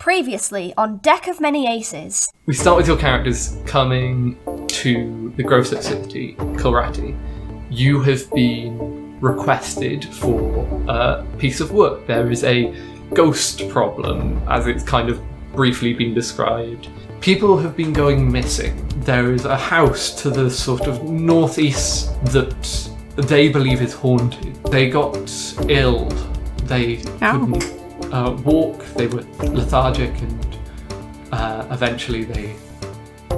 Previously on Deck of Many Aces. We start with your characters coming to the Grove City, Kilrati. You have been requested for a piece of work. There is a ghost problem, as it's kind of briefly been described. People have been going missing. There is a house to the sort of northeast that they believe is haunted. They got ill. They couldn't walk. They were lethargic, and eventually they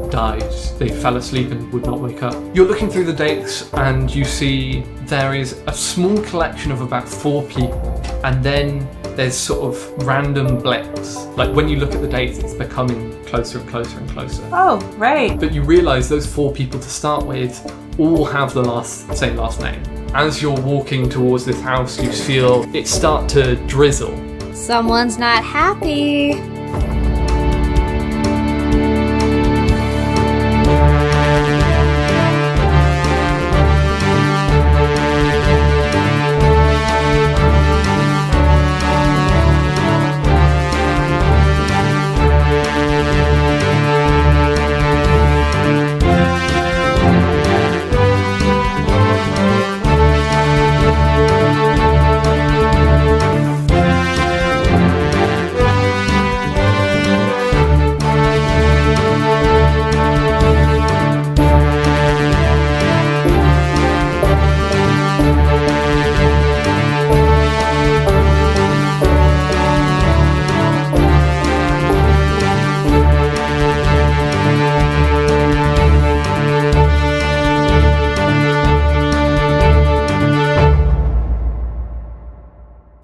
died. They fell asleep and would not wake up. You're looking through the dates and you see there is a small collection of about 4 people, and then there's sort of random blips. Like when you look at the dates, it's becoming closer and closer and closer. Oh, right. But you realise those 4 people to start with all have the same last name. As you're walking towards this house, you feel it start to drizzle. Someone's not happy.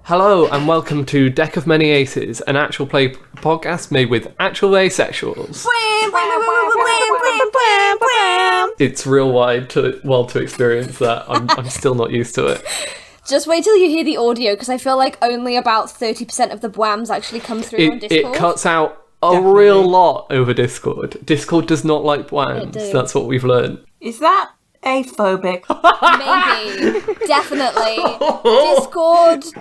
Hello and welcome to Deck of Many Aces, an actual play podcast made with actual asexuals. It's real wild to experience that. I'm still not used to it. Just wait till you hear the audio, because I feel like only about 30% of the bwams actually come through on Discord. It cuts out a real lot over Discord. Discord does not like bwams. That's what we've learned. Is that aphobic? Maybe. Definitely.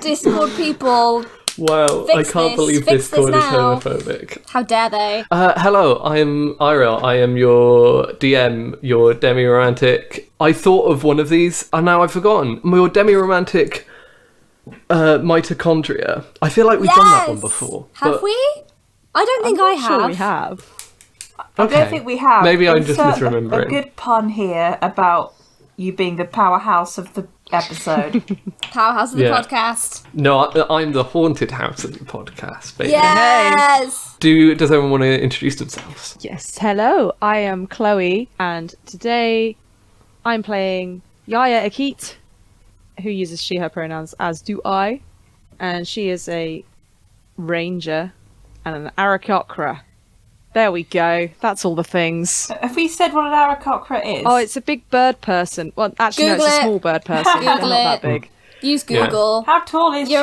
Discord people. Wow, I can't believe Discord is homophobic. How dare they? Hello, I'm Eiriol. I am your DM, your demi-romantic. I thought of one of these, and now I've forgotten. Your demi-romantic mitochondria. I feel like we've done that one before. Have we? I don't think I have. Sure we have. I don't think we have. Maybe I'm just misremembering. A good pun here about you being the powerhouse of the episode. Powerhouse of the podcast. No, I'm the haunted house of the podcast, baby. Yes! Does everyone want to introduce themselves? Yes, hello, I am Chloe, and today I'm playing Yaia Akit, who uses she, her pronouns, as do I, and she is a ranger and an Aarakocra. There we go. That's all the things. Have we said what an Aarakocra is? Oh, it's a big bird person. Well, actually, Google no, it's it. a small bird person. They're not that big. Use Google. How tall is she?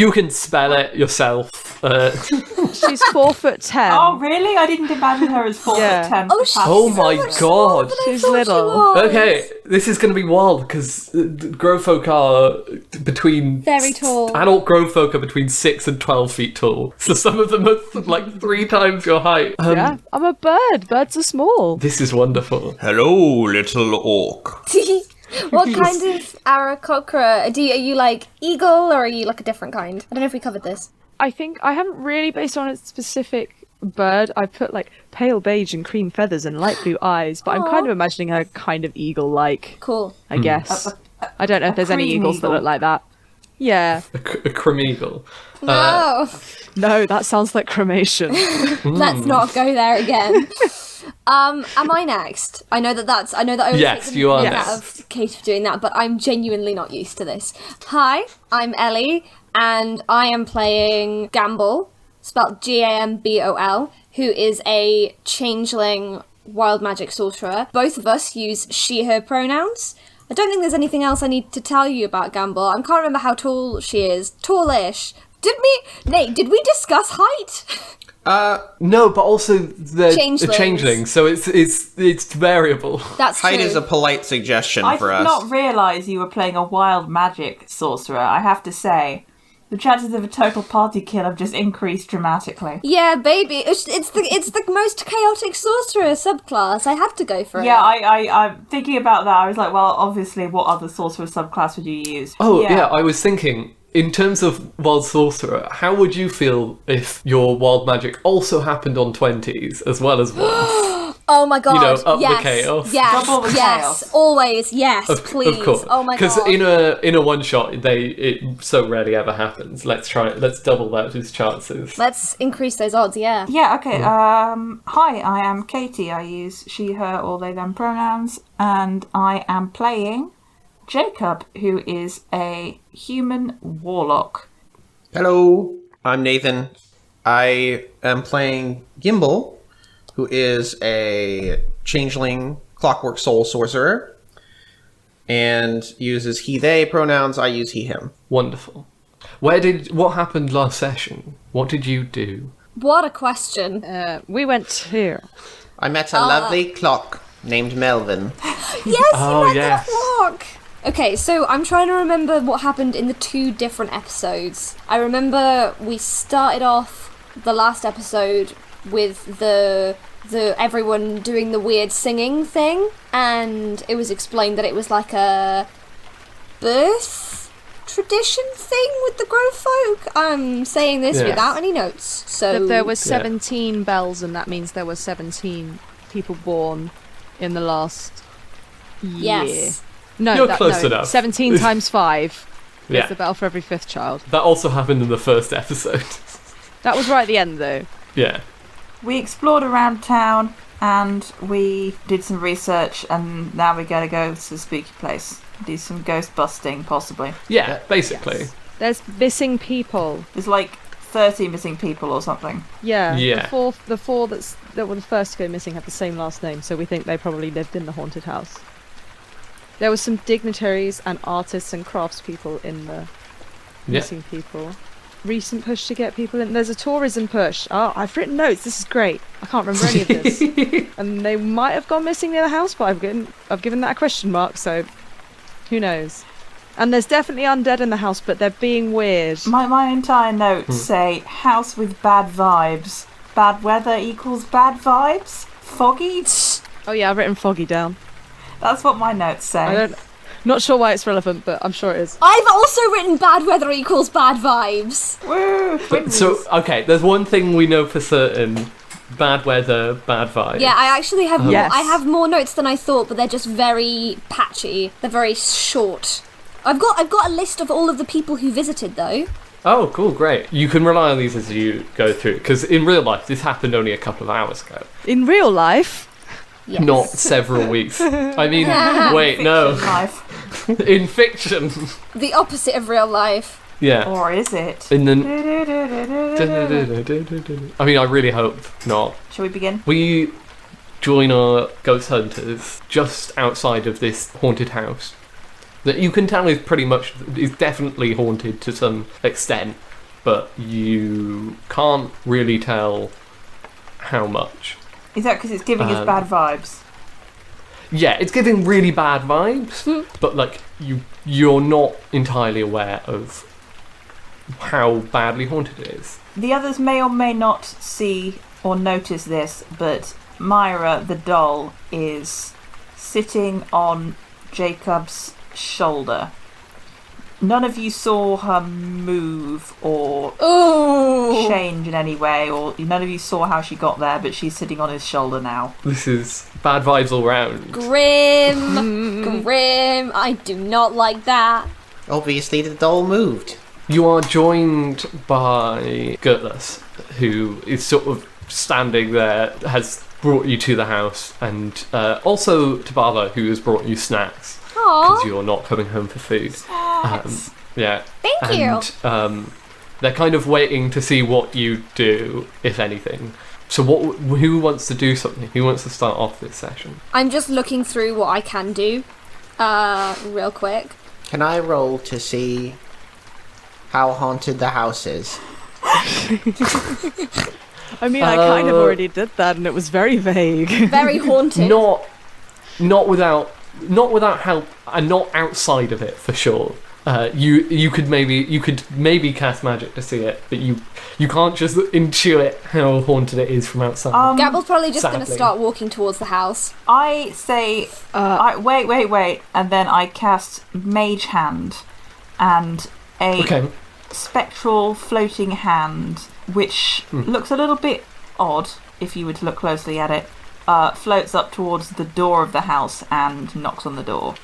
You can spell it yourself. She's 4'10". Oh, really? I didn't imagine her as 4'10". Oh, she's Oh my god. She's little. Okay, this is going to be wild because grove folk are between... Very tall. Adult grove folk are between 6 and 12 feet tall. So some of them are like 3 times your height. Yeah, I'm a bird. Birds are small. This is wonderful. Hello, little orc. What kind of Aarakocra? Are you like eagle, or are you like a different kind? I don't know if we covered this. I think I haven't really based on a specific bird. I put like pale beige and cream feathers and light blue eyes, but I'm kind of imagining her kind of eagle-like. Cool. I guess. I don't know if there's any eagles that look like that. Yeah. A cremeagle. No, that sounds like cremation. Let's not go there again. Am I next? I know that I only Yes, take the you are minute out next. of Kate for doing that, but I'm genuinely not used to this. Hi, I'm Ellie, and I am playing Gambol, spelled Gambol, who is a changeling wild magic sorcerer. Both of us use she, her pronouns. I don't think there's anything else I need to tell you about Gambol. I can't remember how tall she is. Tallish. Did we discuss height? No, but also the Changelings. changeling, so it's variable. That's Height true. is a polite suggestion I for did us. not realise you were playing a wild magic sorcerer, I have to say. The chances of a total party kill have just increased dramatically. Yeah, baby. It's the most chaotic sorcerer subclass. I had to go for it. Yeah, I'm thinking about that. I was like, well, obviously, what other sorcerer subclass would you use? Oh, yeah, I was thinking, in terms of Wild Sorcerer, how would you feel if your Wild Magic also happened on 20s as well as 1s? Oh my god! You know, up yes, the chaos. Yes, Double the yes, chaos. always, yes, please. Of course. Oh my god! Because in a one shot, it so rarely ever happens. Let's double those chances. Let's increase those odds. Yeah. Yeah, okay. Hi, I am Katie. I use she, her, or they, them pronouns. And I am playing Jacob, who is a human warlock. Hello, I'm Nathan. I am playing Gimbal, who is a changeling clockwork soul sorcerer, and uses he, they pronouns. I use he, him. Wonderful. What happened last session? What did you do? What a question. We went here. I met a lovely clock named Melvin. Yes, Oh, you read yes. the clock. Okay, so I'm trying to remember what happened in the 2 different episodes. I remember we started off the last episode with the everyone doing the weird singing thing, and it was explained that it was like a birth tradition thing with the Grove folk. I'm saying this Yes. without any notes. So That there were 17 bells, and that means there were 17 people born in the last year. yes. No, You're close no, enough. 17 times 5 Yeah. is the bell for every 5th child. That also happened in the first episode. That was right at the end, though. Yeah. We explored around town and we did some research, and now we're going to go to the spooky place. Do some ghost busting, possibly. Yeah, basically. There's missing people. There's like 30 missing people or something. Yeah. Yeah. The four that were the first to go missing have the same last name, so we think they probably lived in the haunted house. There were some dignitaries and artists and craftspeople in the Yeah. missing people. Recent push to get people in. There's a tourism push. Oh, I've written notes. This is great. I can't remember any of this. And they might have gone missing near the house, but I've given that a question mark, so who knows? And there's definitely undead in the house, but they're being weird. My entire notes say house with bad vibes. Bad weather equals bad vibes. Foggy. Oh yeah, I've written foggy down. That's what my notes say. Not sure why it's relevant, but I'm sure it is. I've also written bad weather equals bad vibes. Woo! So, okay, there's one thing we know for certain. Bad weather, bad vibes. Yeah, I actually have Yes. I have more notes than I thought, but they're just very patchy. They're very short. I've got a list of all of the people who visited though. Oh, cool, great. You can rely on these as you go through, because in real life, this happened only a couple of hours ago. In real life, Yes. Not several weeks. I mean, wait, no. Life. In fiction. The opposite of real life. Yeah. Or is it? In the... I mean, I really hope not. Shall we begin? We join our ghost hunters just outside of this haunted house that you can tell is definitely haunted to some extent, but you can't really tell how much. Is that because it's giving us bad vibes? Yeah, it's giving really bad vibes, but like you're not entirely aware of how badly haunted it is. The others may or may not see or notice this, but Myra, the doll, is sitting on Jacob's shoulder. None of you saw her move or Ooh. change in any way, or none of you saw how she got there, but she's sitting on his shoulder now. This is bad vibes all round. Grim. Grim. I do not like that. Obviously, the doll moved. You are joined by Gertlus, who is sort of standing there, has brought you to the house, and also Tabala, who has brought you snacks, because Aww. you're not coming home for food. Yeah. Thank you. And they're kind of waiting to see what you do, if anything. So who wants to do something? Who wants to start off this session? I'm just looking through what I can do, real quick. Can I roll to see how haunted the house is? I mean, I kind of already did that, and it was very vague. Very haunted. Not without help, and not outside of it for sure. You could maybe cast magic to see it, but you can't just intuit how haunted it is from outside. Gambol's probably just going to Sadly. start walking towards the house. I say, wait, and then I cast Mage Hand and a Okay. spectral floating hand, which looks a little bit odd if you were to look closely at it. Floats up towards the door of the house and knocks on the door.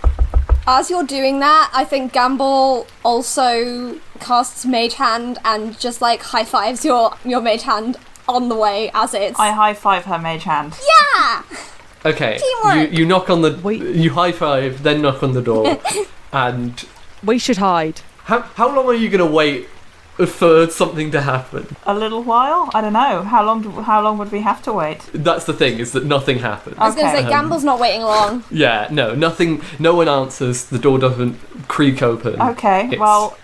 As you're doing that, I think Gambol also casts Mage Hand and just like high fives your Mage Hand on the way as it's. I high five her Mage Hand. Yeah! Okay. Teamwork! You knock on the. Wait. You high five, then knock on the door, and We should hide. how long are you gonna wait for something to happen? A little while? I don't know. How long would we have to wait? That's the thing, is that nothing happens. I was going to Okay. say, Gambol's not waiting long. Yeah, nothing. No one answers. The door doesn't creak open. Okay, It's- well,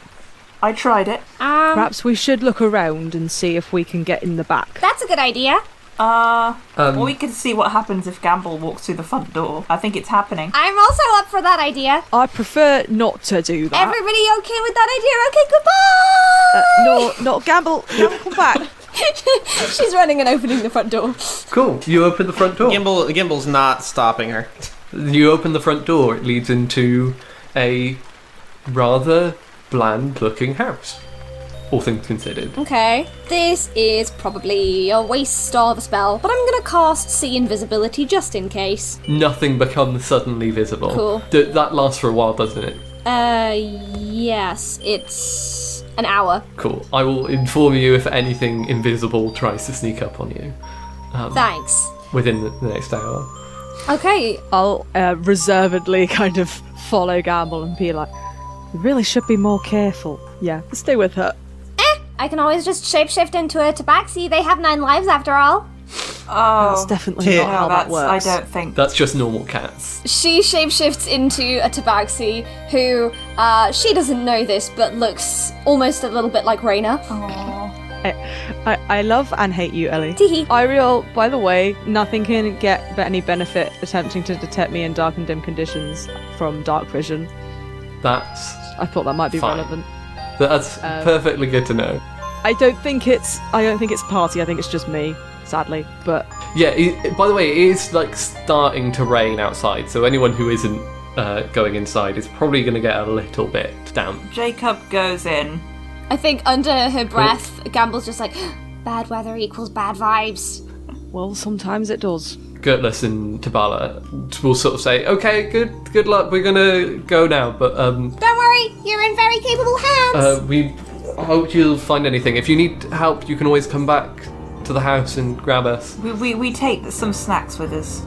I tried it. Perhaps we should look around and see if we can get in the back. That's a good idea. Well, we can see what happens if Gambol walks through the front door. I think it's happening. I'm also up for that idea. I prefer not to do that. Everybody okay with that idea? Okay, goodbye! No, Gambol, come back. She's running and opening the front door. Cool. You open the front door. Gimbal's not stopping her. You open the front door. It leads into a rather bland-looking house, all things considered. Okay, this is probably a waste of a spell, but I'm gonna cast See Invisibility just in case. Nothing becomes suddenly visible. Cool. That lasts for a while, doesn't it? Yes, it's an hour. Cool. I will inform you if anything invisible tries to sneak up on you Thanks. within the next hour. Okay, I'll reservedly kind of follow Gambol and be like, we really should be more careful. Yeah, stay with her. I can always just shapeshift into a tabaxi. They have 9 lives after all. That's Oh, definitely not how that I works. don't think. That's just normal cats. She shapeshifts into a tabaxi who, she doesn't know this, but looks almost a little bit like Raina. I love and hate you, Ellie. Teehee. Eiriol, by the way, nothing can get any benefit attempting to detect me in dark and dim conditions from dark vision. That's I thought that might be Fine. relevant. That's perfectly good to know. I don't think it's party. I think it's just me, sadly. But Yeah. By the way, it is like starting to rain outside, so anyone who isn't going inside is probably going to get a little bit damp. Jacob goes in. I think under her breath, Gamble's just like, bad weather equals bad vibes. well, sometimes it does. Gertless and Tabala will sort of say, "Okay, good luck. We're gonna go now, but Don't worry, you're in very capable hands. we hope you'll find anything. If you need help, you can always come back to the house and grab us." We take some snacks with us.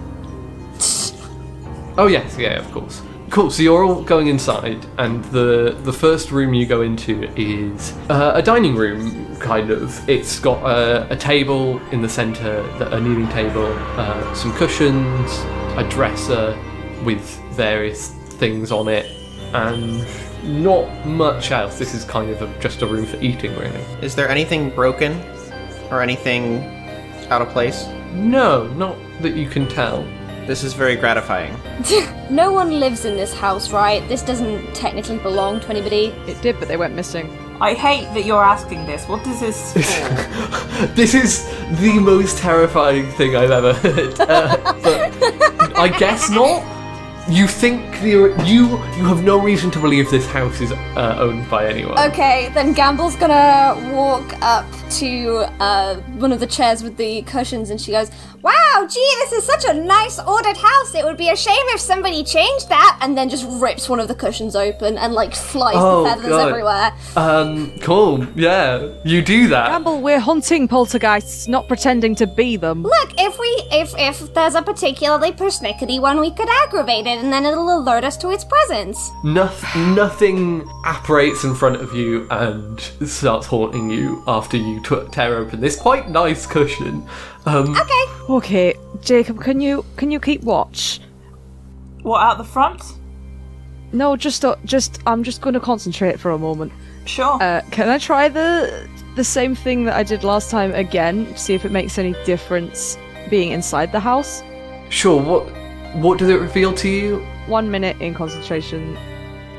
Oh yes, yeah, of course. Cool. So you're all going inside, and the first room you go into is a dining room, kind of. It's got a table in the centre, a kneading table, some cushions, a dresser with various things on it, and not much else. This is kind of just a room for eating, really. Is there anything broken or anything out of place? No, not that you can tell. This is very gratifying. No one lives in this house, right? This doesn't technically belong to anybody. It did, but they went missing. I hate that you're asking this. What is this for? This is the most terrifying thing I've ever heard. But I guess not. You think you have no reason to believe this house is owned by anyone. Okay, then Gamble's gonna walk up to one of the chairs with the cushions and she goes, "Wow, gee, this is such a nice ordered house. It would be a shame if somebody changed that," and then just rips one of the cushions open and like flies Oh, the feathers God. everywhere. Cool. Yeah, you do that. Gambol, we're hunting poltergeists, not pretending to be them. Look, if there's a particularly persnickety one, we could aggravate it and then it'll alert us to its presence. Nothing apparates in front of you and starts haunting you after you tear open this quite nice cushion. Okay. Okay, Jacob, can you keep watch? What, out the front? No, just I'm just going to concentrate for a moment. Sure. Can I try the same thing that I did last time again? See if it makes any difference being inside the house. Sure. What does it reveal to you? 1 minute in concentration.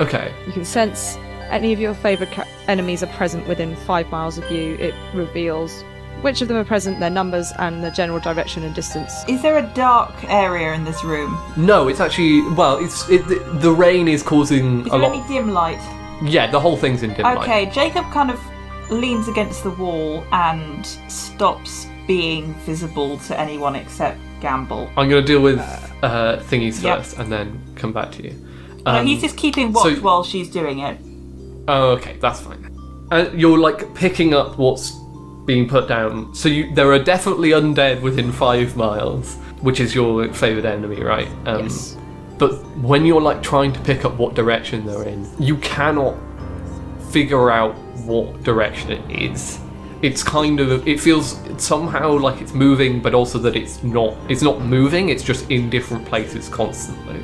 Okay. You can sense any of your favourite enemies are present within 5 miles of you, it reveals which of them are present, their numbers, and the general direction and distance. Is there a dark area in this room? No, it's actually, well, the rain is causing Is a there lot. any dim light? Yeah, the whole thing's in dim light. Okay, Jacob kind of leans against the wall and stops being visible to anyone except Gambol. I'm going to deal with thingies Yep. first and then come back to you. No, he's just keeping watch so- while she's doing it. Oh, okay, that's fine. You're like picking up what's being put down. So there are definitely undead within 5 miles, which is your favourite enemy, right? Yes. But when you're like trying to pick up what direction they're in, you cannot figure out what direction it is. It's kind of, it feels somehow like it's moving, but also that it's not moving, it's just in different places constantly.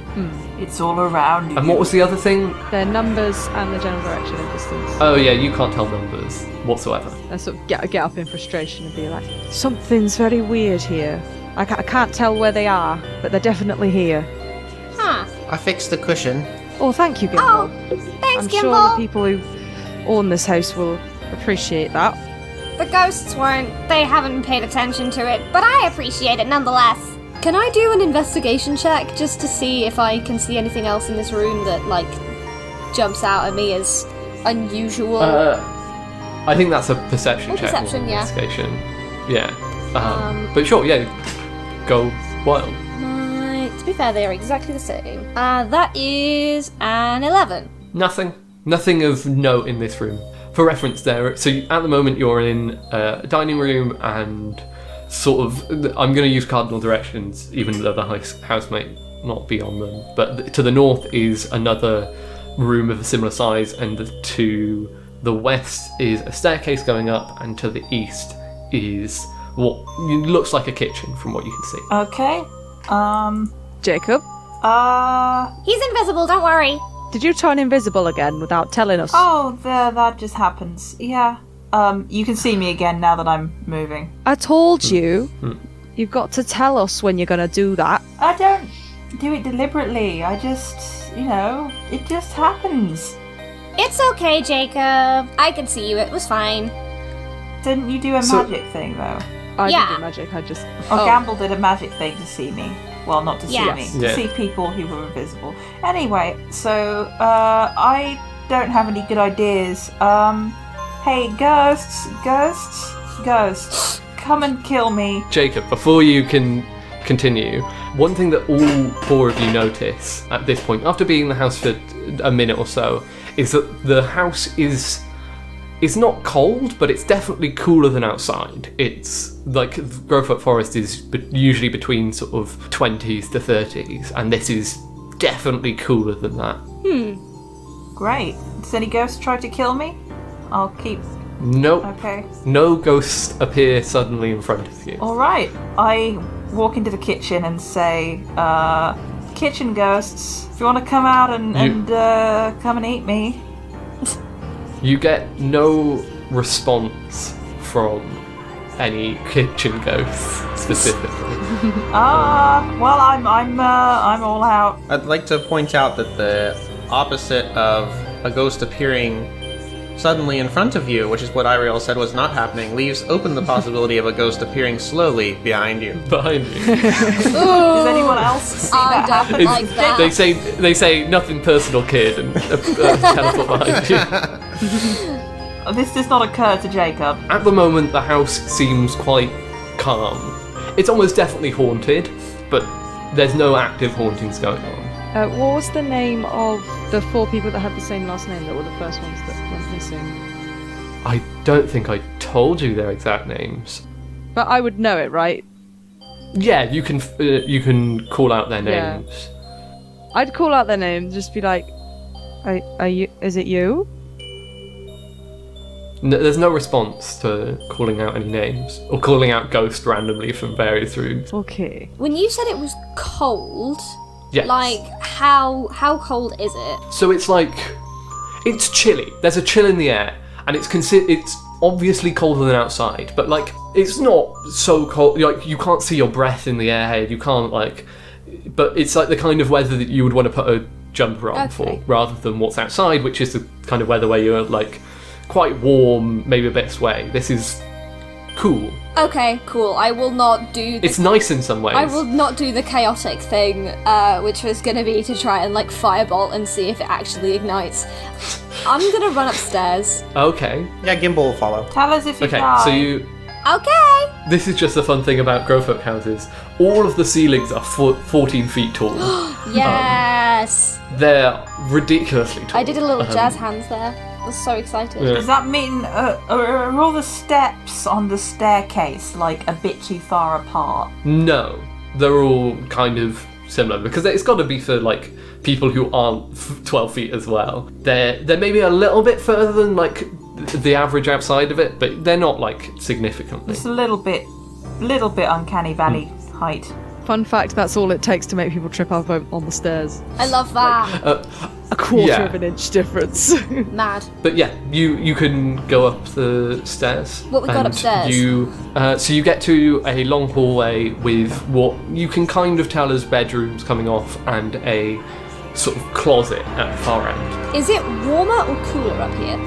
It's all around you. And what was the other thing? Their numbers and the general direction and distance. Oh yeah, you can't tell numbers whatsoever. I sort of get up in frustration and be like, something's very weird here. I can't tell where they are, but they're definitely here. Huh. I fixed the cushion. Oh, thank you, Gimbal. Oh, thanks, I'm Gimbal. sure the people who own this house will appreciate that. The ghosts weren't. They haven't paid attention to it, but I appreciate it nonetheless. Can I do an investigation check just to see if I can see anything else in this room that, like, jumps out at me as unusual? I think that's a perception check. perception, or yeah. Investigation. Yeah. But sure, yeah. Go wild. To be fair, they are exactly the same. That is an 11. Nothing of note in this room. For reference there, so at the moment you're in a dining room and sort of, I'm going to use cardinal directions even though the house might not be on them, but to the north is another room of a similar size, and to the west is a staircase going up, and to the east is what looks like a kitchen from what you can see. Okay. Jacob, He's invisible, don't worry. did you turn invisible again without telling us? Oh, there, that just happens. Yeah. You can see me again now that I'm moving. I told you. You've got to tell us when you're going to do that. I don't do it deliberately. I just, it just happens. It's okay, Jacob. I could see you, it was fine. Didn't you do a So- magic thing, though? I Yeah. did the magic, I just... Or Gambol did a magic thing to see me. Well, not to see Yes. me. To Yeah. see people who were invisible. Anyway, so, I don't have any good ideas. Hey, ghosts. Come and kill me. Jacob, before you can continue, one thing that all 4 of you notice at this point, after being in the house for a minute or so, is that the house is not cold, but it's definitely cooler than outside. It's like Growfoot Forest is usually between sort of 20s to 30s, and this is definitely cooler than that. Great. Does any ghost try to kill me? I'll keep... Nope. Okay. No ghosts appear suddenly in front of you. Alright. I walk into the kitchen and say, kitchen ghosts, if you want to come out and come and eat me. You get no response from any kitchen ghosts specifically. Well, I'm all out. I'd like to point out that the opposite of a ghost appearing suddenly in front of you, which is what Eiriol said was not happening, leaves open the possibility of a ghost appearing slowly behind you. Behind you. Does anyone else see I that don't happen? like that. They say nothing personal, kid, and teleport behind you. This does not occur to Jacob. At the moment, the house seems quite calm. It's almost definitely haunted, but there's no active hauntings going on. What was the name of the 4 people that had the same last name that were the first ones that went missing? I don't think I told you their exact names. But I would know it, right? Yeah, you can call out their Yeah. names. I'd call out their name, just be like, "Are you? Is it you?" There's no response to calling out any names or calling out ghosts randomly from various rooms. Okay. When you said it was cold, Yes. like, how cold is it? So it's like, it's chilly. There's a chill in the air, and it's obviously colder than outside, but like, it's not so cold. Like, you can't see your breath in the air. You can't but it's like the kind of weather that you would want to put a jumper on Okay. for, rather than what's outside, which is the kind of weather where you're like quite warm, maybe a bit sweaty. This is cool. Okay, cool. I will not do the It's nice in some ways. I will not do the chaotic thing, which was going to be to try and like firebolt and see if it actually ignites. I'm going to run upstairs. Okay. Yeah, Gimbal will follow. Tell us if you Okay, die. so you... Okay. This is just the fun thing about Growfolk houses. All of the ceilings are 14 feet tall. Yes. They're ridiculously tall. I did a little jazz hands there. I was so excited. Yeah. Does that mean are all the steps on the staircase like a bit too far apart? No, they're all kind of similar, because it's got to be for like people who aren't 12 feet as well. They're maybe a little bit further than like the average outside of it, but they're not like significantly. It's a little bit uncanny valley height. Fun fact, that's all it takes to make people trip up on the stairs. I love that. A quarter Yeah. of an inch difference. Mad. But yeah, you can go up the stairs. What we got and upstairs? So you get to a long hallway with what you can kind of tell as bedrooms coming off, and a sort of closet at the far end. Is it warmer or cooler up here?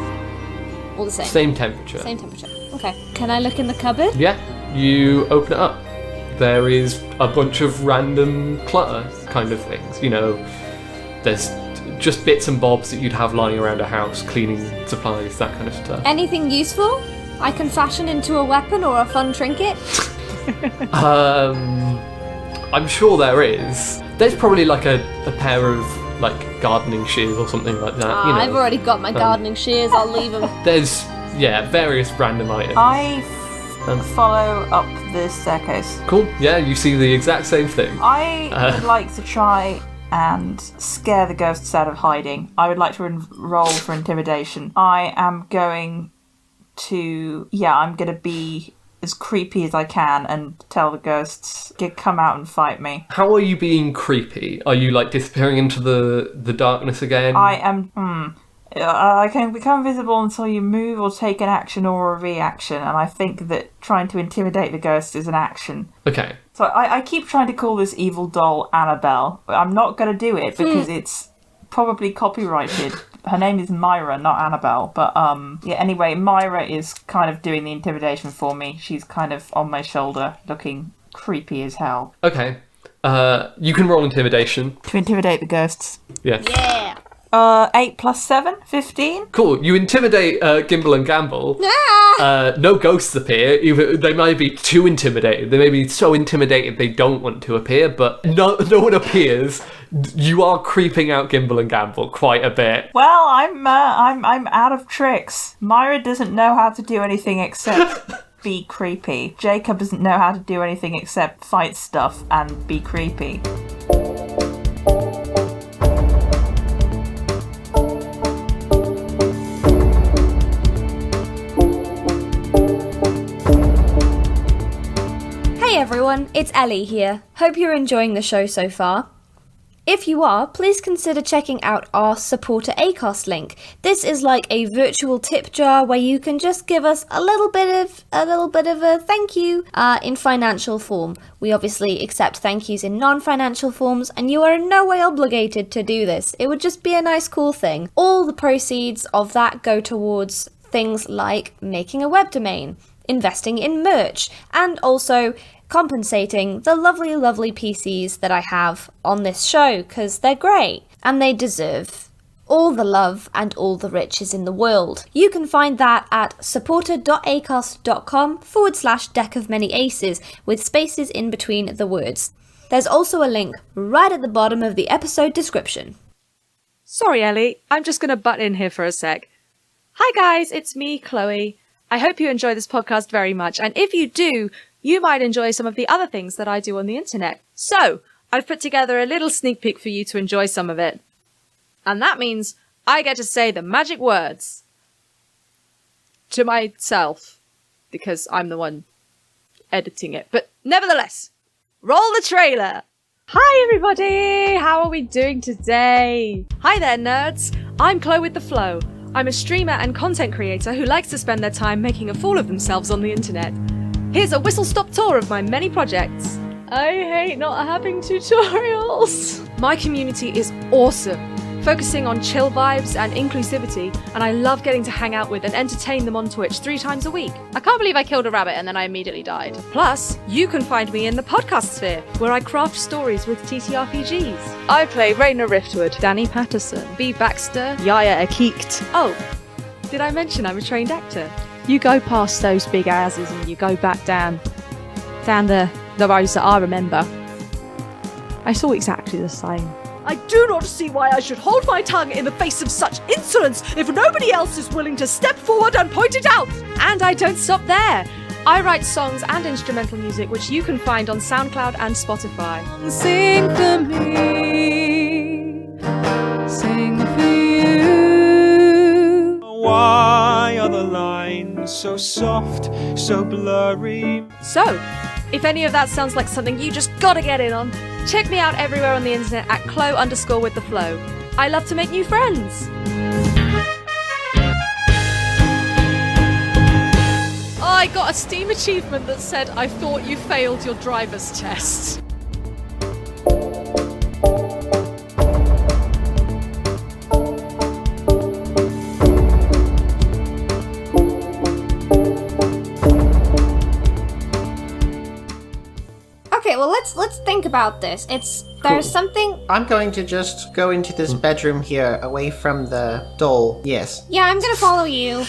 All the same. Same temperature. Same temperature. Okay. Can I look in the cupboard? Yeah, you open it up. There is a bunch of random clutter kind of things. You know, there's just bits and bobs that you'd have lying around a house, cleaning supplies, that kind of stuff. Anything useful I can fashion into a weapon or a fun trinket? I'm sure there is. There's probably like a pair of like gardening shears or something like that. You know, I've already got my gardening shears. I'll leave them. there's various random items. I follow up the staircase. Cool. Yeah, you see the exact same thing. I would like to try and scare the ghosts out of hiding. I would like to roll for intimidation. I am going to be as creepy as I can and tell the ghosts to come out and fight me. How are you being creepy? Are you like disappearing into the darkness again? I am. I can become visible until you move or take an action or a reaction, and I think that trying to intimidate the ghost is an action. Okay. So I keep trying to call this evil doll Annabelle, but I'm not going to do it because it's probably copyrighted. Her name is Myra, not Annabelle. But anyway, Myra is kind of doing the intimidation for me. She's kind of on my shoulder, looking creepy as hell. Okay. You can roll intimidation. To intimidate the ghosts. Yeah. Yeah. 8 plus 7, 15. Cool. You intimidate Gimbal and Gambol. No ghosts appear. Even they might be too intimidated. They may be so intimidated they don't want to appear, but no one appears. You are creeping out Gimbal and Gambol quite a bit. Well, I'm out of tricks. Myra doesn't know how to do anything except be creepy. Jacob doesn't know how to do anything except fight stuff and be creepy. Hey everyone, it's Ellie here. Hope you're enjoying the show so far. If you are, please consider checking out our supporter Acast link. This is like a virtual tip jar where you can just give us a little bit of a thank you in financial form. We obviously accept thank yous in non-financial forms, and you are in no way obligated to do this. It would just be a nice cool thing. All the proceeds of that go towards things like making a web domain, investing in merch, and also compensating the lovely PCs that I have on this show, because they're great and they deserve all the love and all the riches in the world. You can find that at supporter.acast.com/deck of many aces with spaces in between the words. There's also a link right at the bottom of the episode description. Sorry, Ellie, I'm just going to butt in here for a sec. Hi guys, it's me, Chloe. I hope you enjoy this podcast very much, and if you do, you might enjoy some of the other things that I do on the internet. So, I've put together a little sneak peek for you to enjoy some of it. And that means I get to say the magic words to myself, because I'm the one editing it. But nevertheless, roll the trailer! Hi everybody! How are we doing today? Hi there, nerds! I'm Chloe with the Flow. I'm a streamer and content creator who likes to spend their time making a fool of themselves on the internet. Here's a whistle-stop tour of my many projects. I hate not having tutorials. My community is awesome. focusing on chill vibes and inclusivity, and I love getting to hang out with and entertain them on Twitch 3 times a week. I can't believe I killed a rabbit and then I immediately died. Plus, you can find me in the podcast sphere, where I craft stories with TTRPGs. I play Raina Riftwood, Danny Patterson, B. Baxter, Yaia Akit. Oh, did I mention I'm a trained actor? You go past those big houses and you go back down the roads that I remember. I saw exactly the same. I do not see why I should hold my tongue in the face of such insolence if nobody else is willing to step forward and point it out. And I don't stop there. I write songs and instrumental music, which you can find on SoundCloud and Spotify. Sing for me, sing for you. Why are the lines so soft, so blurry? So, if any of that sounds like something you just gotta get in on, check me out everywhere on the internet at Chloe_with_the_flow. I love to make new friends. I got a Steam achievement that said I thought you failed your driver's test. Okay, well let's think about this. There's something. I'm going to just go into this bedroom here, away from the doll. Yes. Yeah, I'm gonna follow you.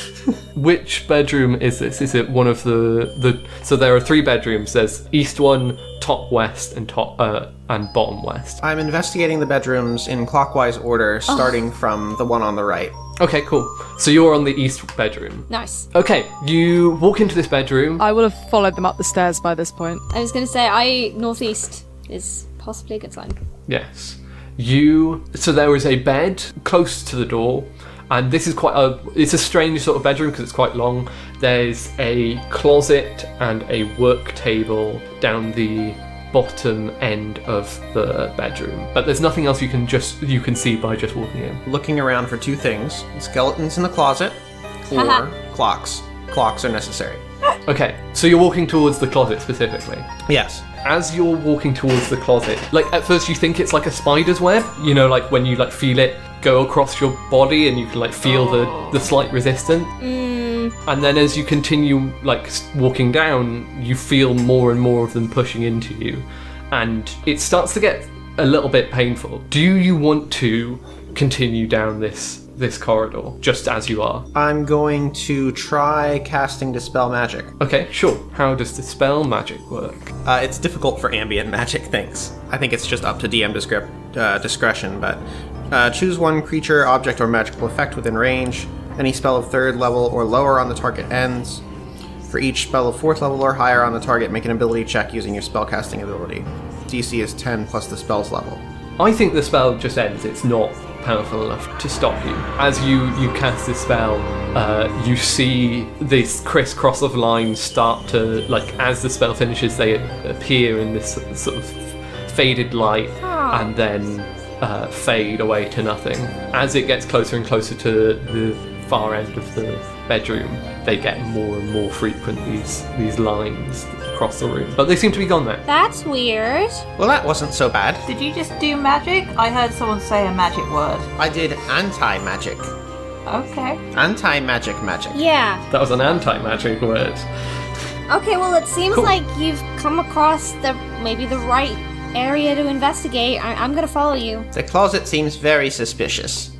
Which bedroom is this? Is it one of the? So there are 3 bedrooms. There's east one, top west, and bottom west. I'm investigating the bedrooms in clockwise order, starting from the one on the right. Okay, cool. So you're on the east bedroom. Nice. Okay, you walk into this bedroom. I will have followed them up the stairs by this point. I was gonna say northeast is possibly a good sign. Yes. So there is a bed close to the door, and this is it's a strange sort of bedroom because it's quite long. There's a closet and a work table down the bottom end of the bedroom, but there's nothing else you can see by just walking in. Looking around for 2 things: skeletons in the closet, or clocks. Clocks are necessary. Okay, so you're walking towards the closet specifically. Yes. As you're walking towards the closet, like at first you think it's like a spider's web, you know, like when you like feel it go across your body and you can like feel the slight resistance. And then as you continue like walking down, you feel more and more of them pushing into you, and it starts to get a little bit painful. Do you want to continue down this corridor just as you are? I'm going to try casting Dispel Magic. Okay, sure. How does Dispel Magic work? It's difficult for ambient magic things. I think it's just up to DM discretion, but choose one creature, object, or magical effect within range. Any spell of 3rd level or lower on the target ends. For each spell of 4th level or higher on the target, make an ability check using your spellcasting ability. DC is 10 plus the spell's level. I think the spell just ends. It's not powerful enough to stop you. As you cast this spell, you see this crisscross of lines start to, like, as the spell finishes, they appear in this sort of faded light and then fade away to nothing. As it gets closer and closer to the far end of the bedroom, they get more and more frequent, these lines across the room. But they seem to be gone now. That's weird. Well, that wasn't so bad. Did you just do magic? I heard someone say a magic word. I did anti-magic. Okay. Anti-magic. Yeah. That was an anti-magic word. Okay, well it seems like you've come across maybe the right area to investigate. I'm gonna follow you. The closet seems very suspicious.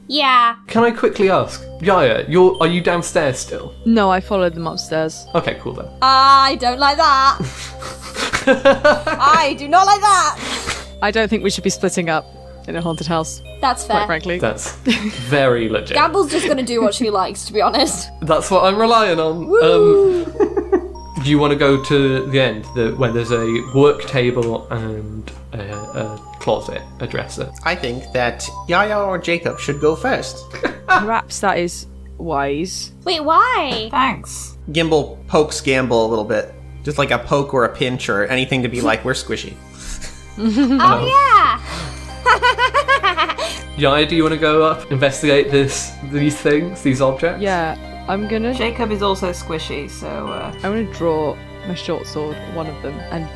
Yeah. Can I quickly ask, Yaia, are you downstairs still? No, I followed them upstairs. Okay, cool then. I don't like that. I do not like that. I don't think we should be splitting up in a haunted house, That's fair. quite frankly. That's very legit. Gambol's just gonna do what she likes, to be honest. That's what I'm relying on. Woo! Do you want to go to the end, where there's a work table and a closet, a dresser? I think that Yaia or Jacob should go first. Perhaps that is wise. Wait, why? Thanks. Gimbal pokes Gambol a little bit. Just like a poke or a pinch or anything to be like, we're squishy. Oh yeah. Yaia, do you want to go up, investigate these objects? Yeah, I'm gonna Jacob is also squishy, so I'm gonna draw my short sword, one of them, and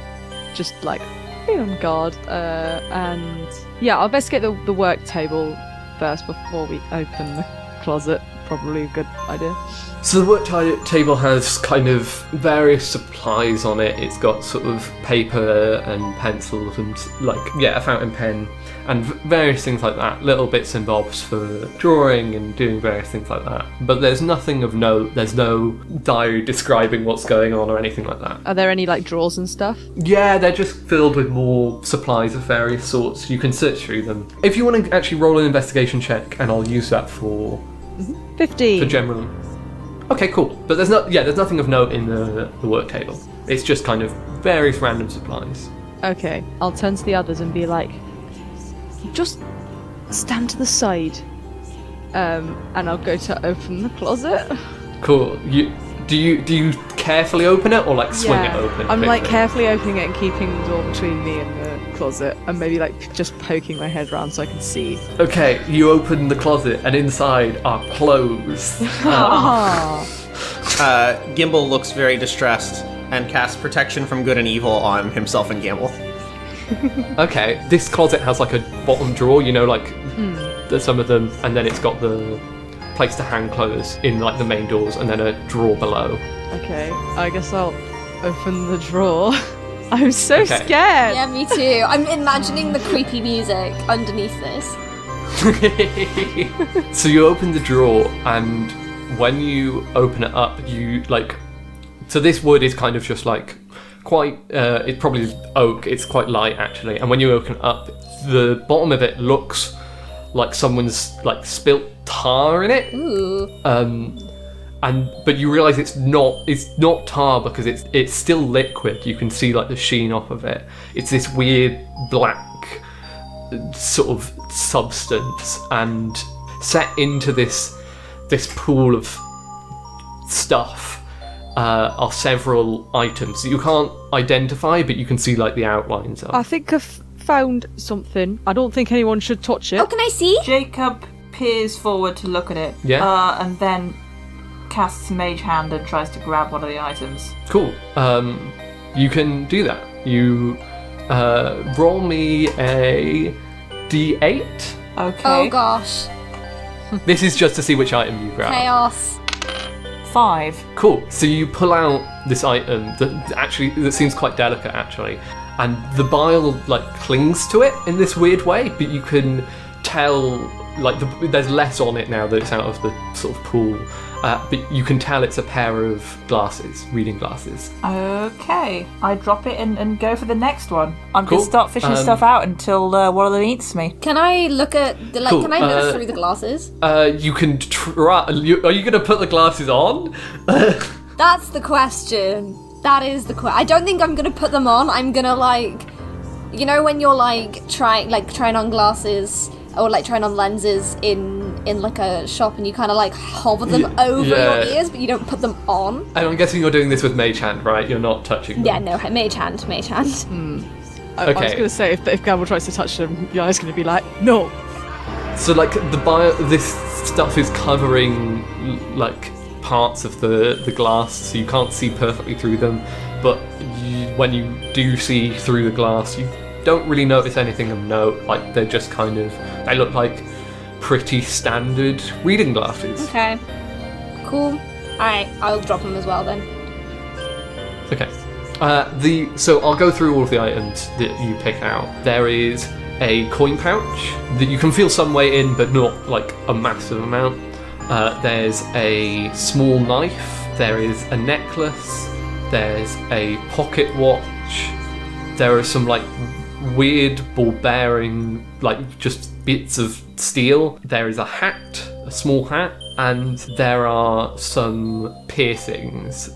just like be on guard. And yeah, I'll investigate the work table first before we open the closet. Probably a good idea. So the work table has kind of various supplies on it. It's got sort of paper and pencils and a fountain pen and various things like that. Little bits and bobs for drawing and doing various things like that. But there's nothing of note. There's no diary describing what's going on or anything like that. Are there any like drawers and stuff? Yeah, they're just filled with more supplies of various sorts. You can search through them. If you want to actually roll an investigation check, and I'll use that for 15. For general. Okay, cool. But there's nothing of note in the work table. It's just kind of various random supplies. Okay, I'll turn to the others and be like, just stand to the side. And I'll go to open the closet. Cool. Do you carefully open it or like swing it open? I'm quickly? like carefully opening it and keeping the door between me and the closet, and maybe like just poking my head around so I can see. Okay, you open the closet and inside are clothes. Gimbal looks very distressed and casts protection from good and evil on himself and Gambol. Okay, this closet has like a bottom drawer, there's some of them, and then it's got the place to hang clothes in like the main doors, and then a drawer below. Okay, I guess I'll open the drawer. I'm so Okay. scared. Yeah, me too. I'm imagining the creepy music underneath this. So you open the drawer, and when you open it up, so this wood is kind of just like quite, it's probably oak, it's quite light actually, and when you open it up, the bottom of it looks like someone's like spilt tar in it. Ooh. But you realise it's not tar because it's still liquid. You can see like the sheen off of it. It's this weird black sort of substance, and set into this pool of stuff are several items that you can't identify, but you can see like the outlines of. I think I've found something. I don't think anyone should touch it. Oh, can I see? Jacob peers forward to look at it. Yeah. And then casts Mage Hand and tries to grab one of the items. Cool. You can do that. You roll me a d8. Okay. Oh gosh. This is just to see which item you grab. Chaos. 5. Cool. So you pull out this item that seems quite delicate actually, and the bile like clings to it in this weird way, but you can tell like there's less on it now that it's out of the sort of pool. But you can tell it's a pair of glasses, reading glasses. Okay. I drop it and go for the next one. I'm Cool. going to start fishing stuff out until one of them eats me. Can I look at the Cool. Can I look through the glasses? You can try. Are you going to put the glasses on? That's the question. That is the question. I don't think I'm gonna put them on. I'm gonna when you're trying on glasses or like trying on lenses in like a shop, and you kind of like hover them over your ears, but you don't put them on. And I'm guessing you're doing this with Mage Hand, right? You're not touching them. Yeah, no, mage hand. I was Okay. going to say, if Gambol tries to touch them, Yaia's going to be like, no. So like this stuff is covering like parts of the glass, so you can't see perfectly through them. But when you do see through the glass, you don't really notice anything of note. Like they're just they look like pretty standard reading glasses. Okay. Cool. Alright, I'll drop them as well then. Okay. So I'll go through all of the items that you pick out. There is a coin pouch that you can feel some weight in, but not like a massive amount. There's a small knife. There is a necklace. There's a pocket watch. There are some like weird ball bearing, like just bits of steel. There is a hat, a small hat, and there are some piercings.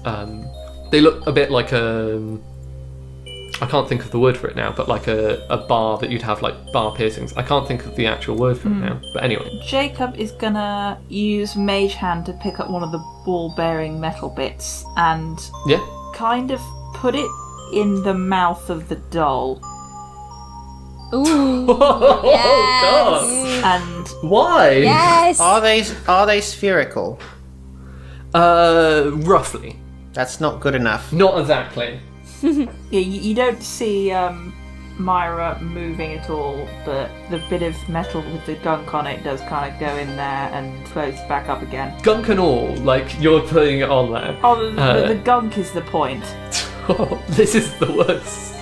They look a bit like I can't think of the word for it now, but like a bar that you'd have like bar piercings. I can't think of the actual word for it now, but anyway. Jacob is gonna use Mage Hand to pick up one of the ball-bearing metal bits and Yeah. kind of put it in the mouth of the doll. Ooh. Oh Yes. god! And Why? Yes. Are they spherical? Roughly. That's not good enough. Not exactly. yeah, you don't see Myra moving at all, but the bit of metal with the gunk on it does kind of go in there and floats back up again. Gunk and all, like, you're putting it on there. Oh, the gunk is the point. This is the worst.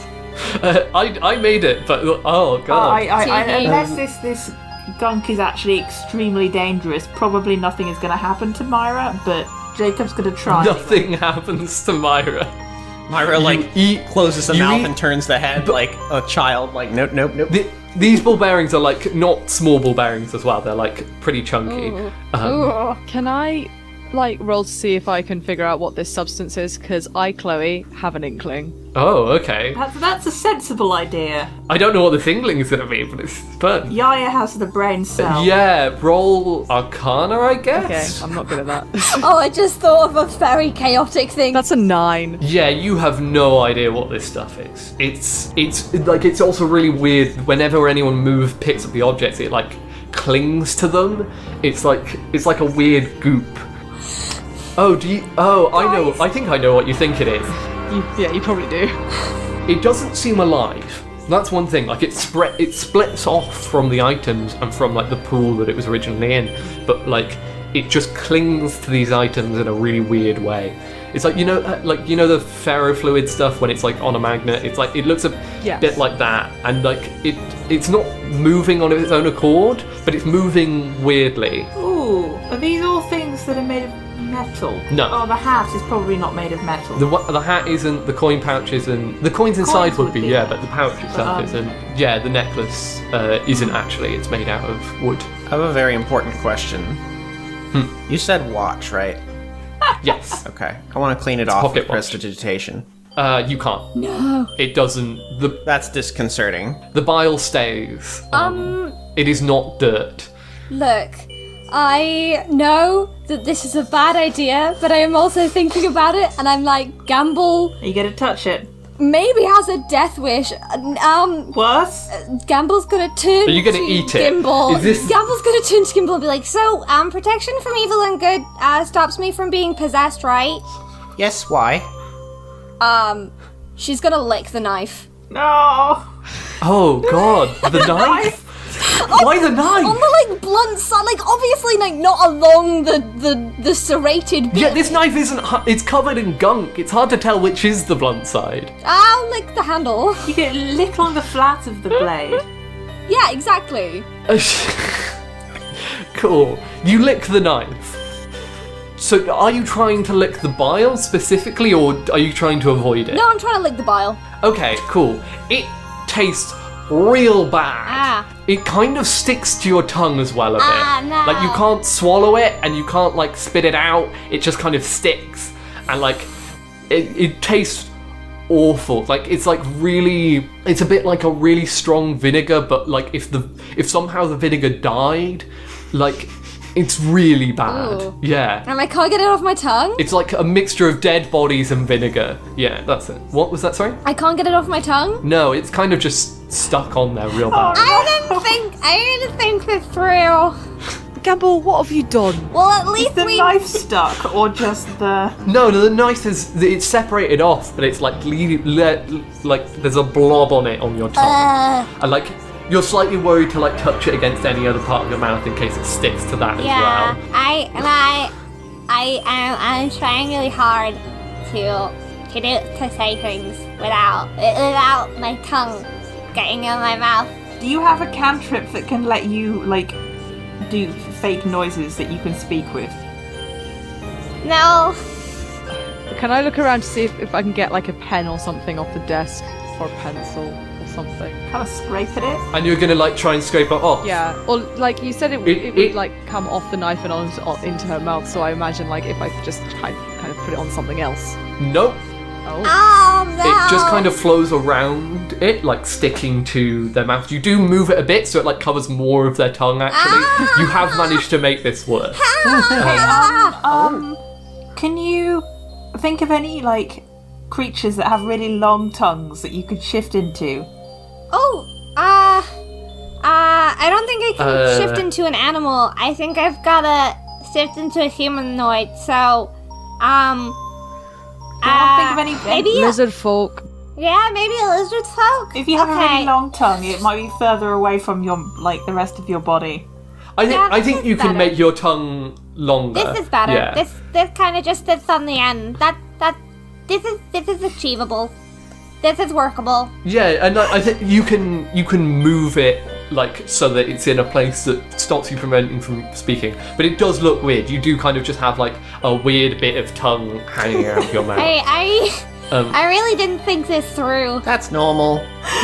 I made it, but oh god. Unless this gunk is actually extremely dangerous, probably nothing is going to happen to Myra, but Jacob's going to try. Nothing happens to Myra. Myra, closes the you mouth eat- and turns the head like a child, like, nope, nope, nope. These ball bearings are, like, not small ball bearings as well. They're, like, pretty chunky. Can I, like, roll to see if I can figure out what this substance is? Because I, Chloe, have an inkling. Oh, okay. That's a sensible idea. I don't know what the thingling is going to be, but it's fun. Yaia has the brain cell. Yeah, roll Arcana, I guess? Okay, I'm not good at that. Oh, I just thought of a very chaotic thing. That's a 9. Yeah, you have no idea what this stuff is. It's also really weird. Whenever anyone picks up the objects, it, like, clings to them. It's like a weird goop. Oh, I know. I think I know what you think it is. You probably do. It doesn't seem alive. That's one thing. Like, it splits off from the items and from, like, the pool that it was originally in, but, like, it just clings to these items in a really weird way. It's like, the ferrofluid stuff when it's, like, on a magnet. It's like, it looks a bit like that, and, like, it's not moving on its own accord, but it's moving weirdly. Ooh, are these all things that are made of metal? No. Oh, the hat is probably not made of metal. The hat isn't, the coin pouch isn't, the coins inside would be, yeah. but the pouch itself isn't. Yeah, the necklace isn't actually, it's made out of wood. I have a very important question. You said watch, right? Yes. Okay. I want to clean it off pocket with watch. prestidigitation. You can't. No. It doesn't, That's disconcerting. the bile stays. It is not dirt. Look, I know that this is a bad idea, but I am also thinking about it, and I'm like, Gambol Are you going to touch it? maybe has a death wish. Worse? Gambol's gonna turn Are you gonna to eat it? Gimbal. Is this- Gambol's gonna turn to Gimbal and be like, so, protection from evil and good stops me from being possessed, right? Yes, why? She's gonna lick the knife. No! Oh god, the knife? Why the knife? On the, like, blunt side, like, obviously, like, not along the serrated bit. Yeah, this knife isn't, it's covered in gunk. It's hard to tell which is the blunt side. I'll lick the handle. You get a lick on the flat of the blade. Yeah, exactly. Cool. You lick the knife. So are you trying to lick the bile specifically, or are you trying to avoid it? No, I'm trying to lick the bile. Okay, cool. It tastes real bad. It kind of sticks to your tongue as well a bit. No. Like, you can't swallow it and you can't, like, spit it out. It just kind of sticks. And, like, it tastes awful. Like, it's like really, it's a bit like a really strong vinegar, but like if somehow the vinegar died, like, it's really bad. Ooh. Yeah. And I can't get it off my tongue? It's like a mixture of dead bodies and vinegar. Yeah, that's it. What was that, sorry? I can't get it off my tongue? No, it's kind of just stuck on there real bad. I didn't think this through. Gambol, what have you done? Well, at Is least the we... knife stuck, or just the... No, the knife it's separated off, but it's like like there's a blob on it on your tongue. And like you're slightly worried to like touch it against any other part of your mouth in case it sticks to that as well. I'm trying really hard to say things without my tongue getting in my mouth. Do you have a cantrip that can let you, like, do fake noises that you can speak with? No. Can I look around to see if I can get like a pen or something off the desk, or a pencil or something? Kind of scrape at it? And you're gonna like try and scrape it off. Yeah, or like you said, it would like come off the knife and into her mouth. So I imagine like if I could just kind of put it on something else. Nope. Oh. Oh, no. It just kind of flows around it, like sticking to their mouth. You do move it a bit, so it like covers more of their tongue. Actually, you have managed to make this work. Can you think of any, like, creatures that have really long tongues that you could shift into? I don't think I can shift into an animal. I think I've gotta shift into a humanoid, so, Think of any... maybe Lizard folk. Yeah, maybe a lizard's folk. If you have a really long tongue, it might be further away from your the rest of your body. I think you can better. make your tongue longer. This is better. Yeah. This kind of just sits on the end. This is achievable. This is workable. Yeah, and I think you can move it like so that it's in a place that stops you preventing from speaking. But it does look weird. You do kind of just have like a weird bit of tongue hanging out of your mouth. I really didn't think this through. That's normal.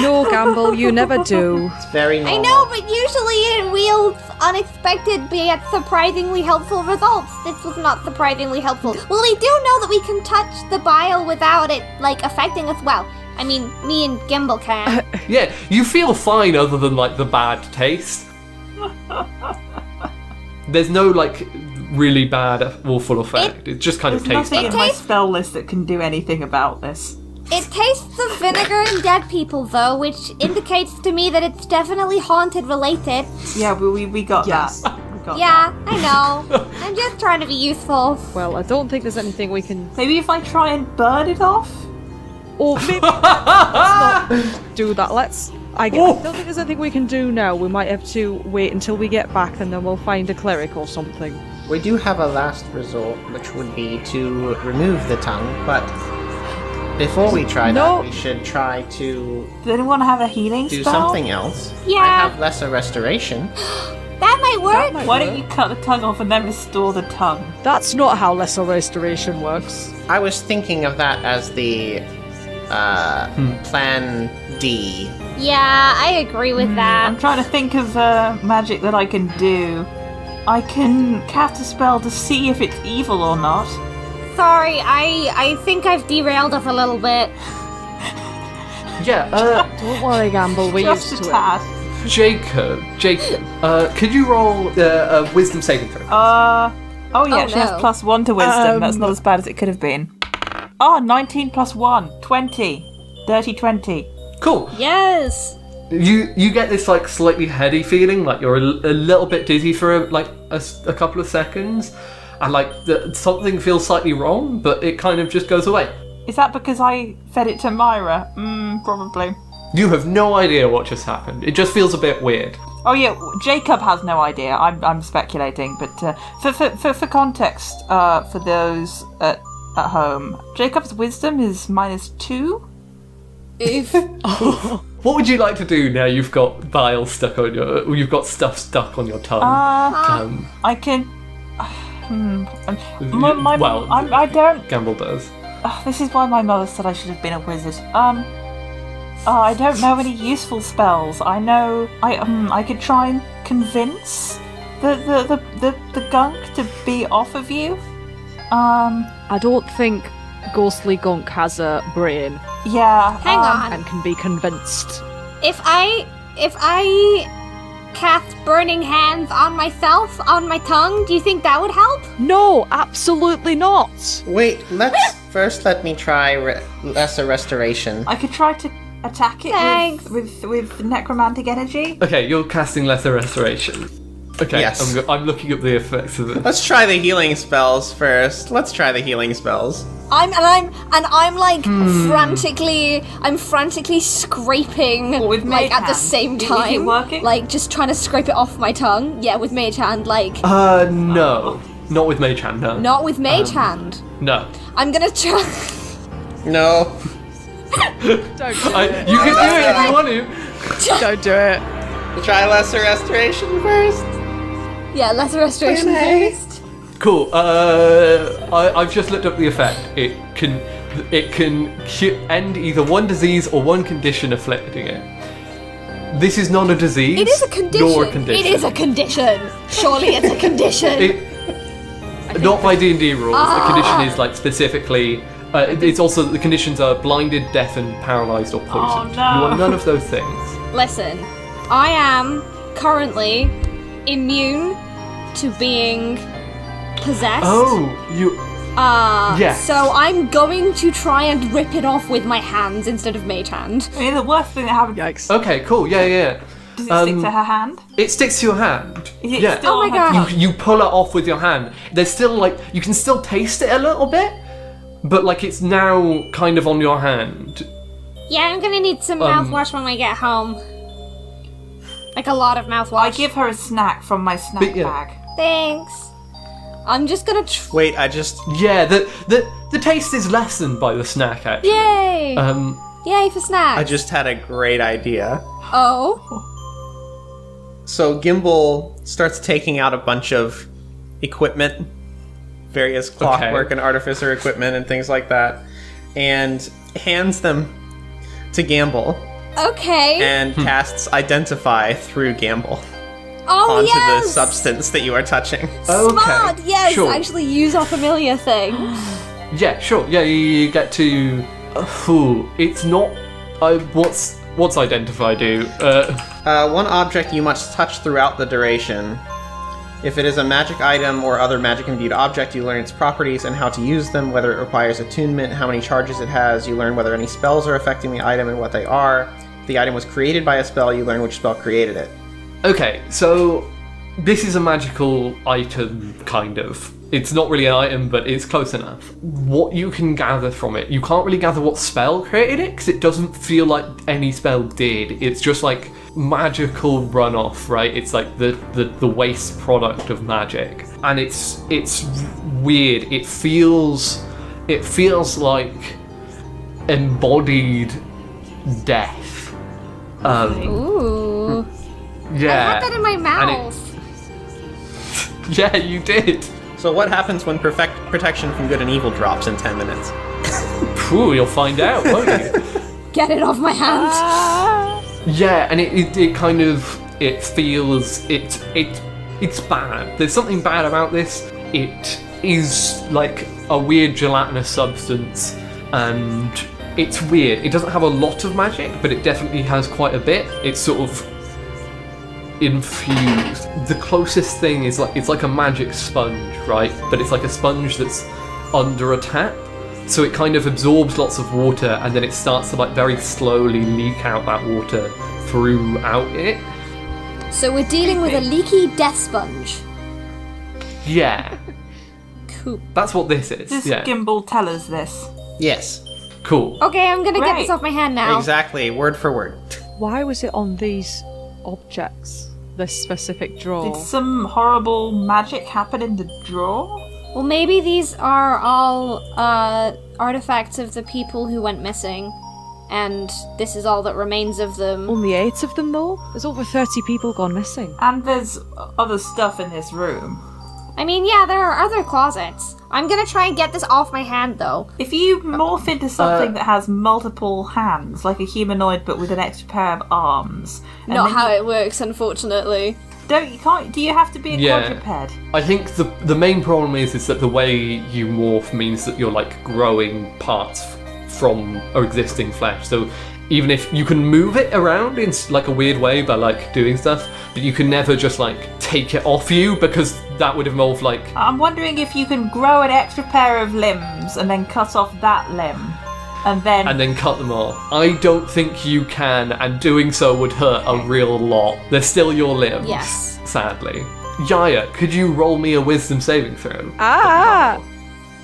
No, Gambol, you never do. It's very normal. I know, but usually it wields unexpected yet surprisingly helpful results. This was not surprisingly helpful. Well, we do know that we can touch the bile without it, like, affecting us well. I mean, me and Gimbal can. Yeah, you feel fine other than like the bad taste. There's no like really bad awful effect. It just kind of There's tastes nothing bad. in my spell list that can do anything about this. It tastes of vinegar and dead people, though, which indicates to me that it's definitely haunted related. Yeah, we got Yes. that. We got Yeah, I know. I'm just trying to be useful. Well, I don't think there's anything we can... that. Maybe if I try and burn it off? Or maybe let's not do that. I don't think there's anything we can do now. We might have to wait until we get back and then we'll find a cleric or something. We do have a last resort, which would be to remove the tongue, but before we try No. that, we should try to Does anyone have a healing do spell? something else. Yeah. I have lesser restoration. That might work. Why don't you cut the tongue off and then restore the tongue? That's not how lesser restoration works. I was thinking of that as the plan D. Yeah, I agree with I'm that. trying to think of magic that I can do. I can cast a spell to see if it's evil or not. Sorry, I think I've derailed us a little bit. Yeah, Don't worry, Gambol, we're Just used a to it. tad. Jacob, could you roll a wisdom saving throw? Oh yeah, Oh, she has no. +1 to wisdom. That's not as bad as it could have been. Oh, 19 plus 1, 20. Dirty 20. Cool. Yes. You get this like slightly heady feeling, like you're a little bit dizzy for a couple of seconds, and like something feels slightly wrong, but it kind of just goes away. Is that because I fed it to Myra? Probably. You have no idea what just happened. It just feels a bit weird. Oh yeah, Jacob has no idea. I'm speculating, but for context, for those at home, Jacob's wisdom is -2. What would you like to do now you've got bile stuck on you've got stuff stuck on your tongue? I can. Well, I don't. Gambol does. This is why my mother said I should have been a wizard. I don't know any useful spells. I know I could try and convince the gunk to be off of you. I don't think ghostly gunk has a brain Yeah. Hang on. and can be convinced. If I cast burning hands on myself, on my tongue, do you think that would help? No, absolutely not. Wait, let me try lesser restoration. I could try to attack it Thanks. with necromantic energy. Okay, you're casting lesser restoration. Okay, Yes. I'm looking up the effects of it. Let's try the healing spells first. I'm like frantically scraping What, with like mage at the hand? same Is it time, working? like just trying to scrape it off my tongue. Yeah, with mage hand, like No. Not with Mage Hand, no. not with mage hand. No. I'm gonna try. No. Don't do it. You can do it if you want to. Don't do it. Try lesser restoration first. Yeah, lesser restoration first. Cool. I've just looked up the effect. It can end either one disease or one condition afflicting it. This is not a disease. It is a condition. Nor a condition. It is a condition. Surely it's a condition. Not by D&D rules. The condition is like specifically. It's also the conditions are blinded, deafened, paralyzed, or poisoned. no. You want none of those things. Listen, I am currently immune to being possessed. Oh, you. Yes. So I'm going to try and rip it off with my hands instead of mage hand. I mean, the worst thing that happened. Yikes. Okay, cool. Yeah. Does it stick to her hand? It sticks to your hand. Is it yeah. still Oh on my her God. tongue? You pull it off with your hand. There's still like you can still taste it a little bit, but like it's now kind of on your hand. Yeah, I'm gonna need some mouthwash when I get home. Like a lot of mouthwash. I give her a snack from my snack bag. Thanks. I'm just gonna Wait, I just... Yeah, the taste is lessened by the snack, actually. Yay! Yay for snacks. I just had a great idea. Oh? So Gimbal starts taking out a bunch of equipment, various clockwork and artificer equipment and things like that, and hands them to Gambol. Okay. And casts Identify through Gambol onto the substance that you are touching. Smart, yes, sure. actually use our familiar thing. Yeah, sure. Yeah, you get to... it's not... What's Identify do? One object you must touch throughout the duration. If it is a magic item or other magic-imbued object, you learn its properties and how to use them, whether it requires attunement, how many charges it has. You learn whether any spells are affecting the item and what they are. If the item was created by a spell, you learn which spell created it. Okay, so this is a magical item, kind of. It's not really an item, but it's close enough. What you can gather from it, you can't really gather what spell created it, because it doesn't feel like any spell did. It's just like magical runoff, right? It's like the waste product of magic. And it's weird. It feels like embodied death. Ooh. Yeah. I had that in my mouth. Yeah, you did. So what happens when protection from good and evil drops in 10 minutes? Phew, you'll find out, won't you? Get it off my hand. Yeah, and it kind of, it feels, it's bad. There's something bad about this. It is like a weird gelatinous substance, and it's weird. It doesn't have a lot of magic, but it definitely has quite a bit. It's sort of infused. The closest thing is like, it's like a magic sponge, right? But it's like a sponge that's under a tap. So it kind of absorbs lots of water, and then it starts to like very slowly leak out that water throughout it. So we're dealing with a leaky death sponge. Yeah. Cool. That's what this is. Does Yeah. Gimbal tell us this? Yes. Cool. Okay, I'm gonna get Great. this off my hand now. Exactly, word for word. Why was it on these objects? This specific drawer? Did some horrible magic happen in the drawer? Well, maybe these are all artifacts of the people who went missing, and this is all that remains of them. Only 8 of them, though? There's over 30 people gone missing. And there's other stuff in this room. I mean, yeah, there are other closets. I'm gonna try and get this off my hand, though. If you morph into something that has multiple hands, like a humanoid but with an extra pair of arms, and Not then how it works, unfortunately. do you have to be a Yeah. quadruped? I think the main problem is that the way you morph means that you're like growing parts from existing flesh. So even if you can move it around in like a weird way by like doing stuff, but you can never just like take it off you, because that would involve like... I'm wondering if you can grow an extra pair of limbs and then cut off that limb, and then cut them off. I don't think you can, and doing so would hurt a real lot. They're still your limbs. Yes. Sadly. Yaia, could you roll me a wisdom saving throw? Ah!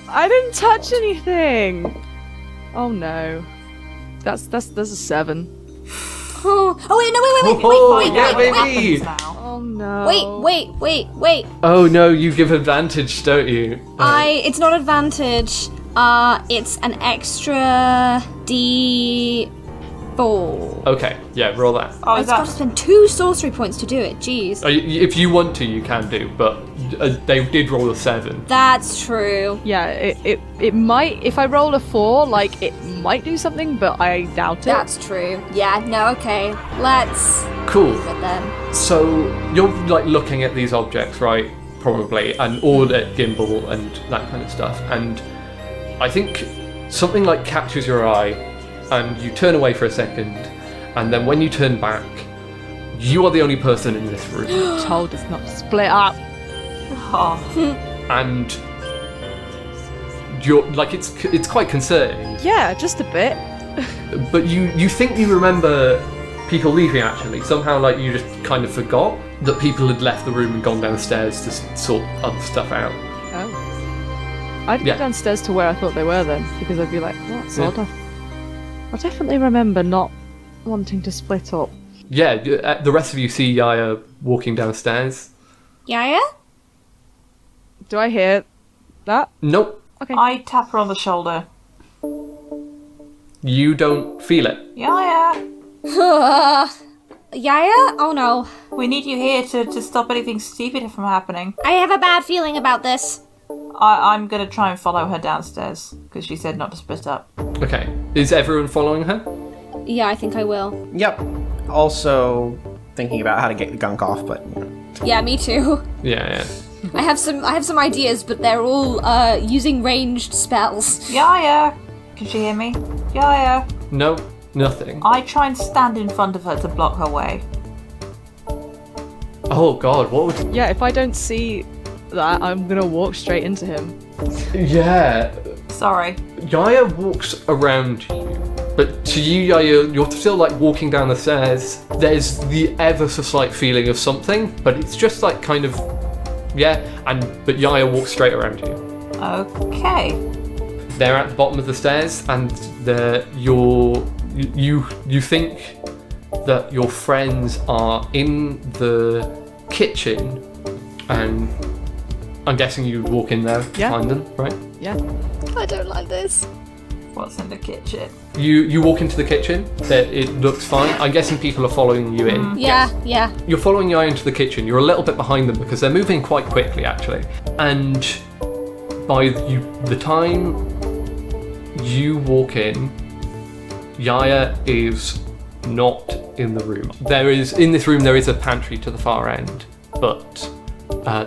I didn't touch anything! Oh no. That's a 7. Oh wait, no, wait, Oh, wait, yeah, wait. baby! now. Oh no. Wait. Oh no, you give advantage, don't you? It's not advantage. It's an extra D4. Okay, yeah, roll that. Oh, I've is got to that spend 2 sorcery points to do it. Jeez. If you want to, you can do, but they did roll a 7. That's true. Yeah, it might, if I roll a 4, like, it might do something, but I doubt it. That's true. Yeah, no, okay. Let's Cool. move it then. So you're like looking at these objects, right? Probably, and all at Gimbal and that kind of stuff. And I think something like catches your eye, and you turn away for a second, and then when you turn back, you are the only person in this room, Told us not to split up. and you're like it's quite concerning. Yeah, just a bit. But you think you remember people leaving, actually. Somehow, like, you just kind of forgot that people had left the room and gone downstairs to sort other stuff out. Oh. I'd Yeah. go downstairs to where I thought they were then, because I'd be like, what? Yeah. Sort of. I definitely remember not wanting to split up. Yeah, the rest of you see Yaia walking downstairs. Yaia? Do I hear that? Nope, Okay. I tap her on the shoulder. you don't feel it. Yeah. Yaia? Oh no. We need you here to stop anything stupid from happening. I have a bad feeling about this. I'm going to try and follow her downstairs, because she said not to split up. Okay, is everyone following her? Yeah, I think I will. Yep. Also thinking about how to get the gunk off, but Yeah, me too. Yeah. I have some ideas, but they're all using ranged spells. Yeah. Can she hear me? Yeah. No, nothing. I try and stand in front of her to block her way. Oh god, what would... Yeah, if I don't see that, I'm gonna walk straight into him. Yeah, Sorry. Yaia walks around you, but to you, Yaia, you're still like walking down the stairs. There's the ever so slight feeling of something, but it's just like kind of, but Yaia walks straight around you. Okay. They're at the bottom of the stairs, and you think that your friends are in the kitchen, and I'm guessing you walk in there to Yeah. find them, right? Yeah. I don't like this. What's in the kitchen? You walk into the kitchen. It looks fine. I'm guessing people are following you in. Yeah. You're following Yaia into the kitchen. You're a little bit behind them because they're moving quite quickly, actually. And by the time you walk in, Yaia is not in the room. In this room there is a pantry to the far end, but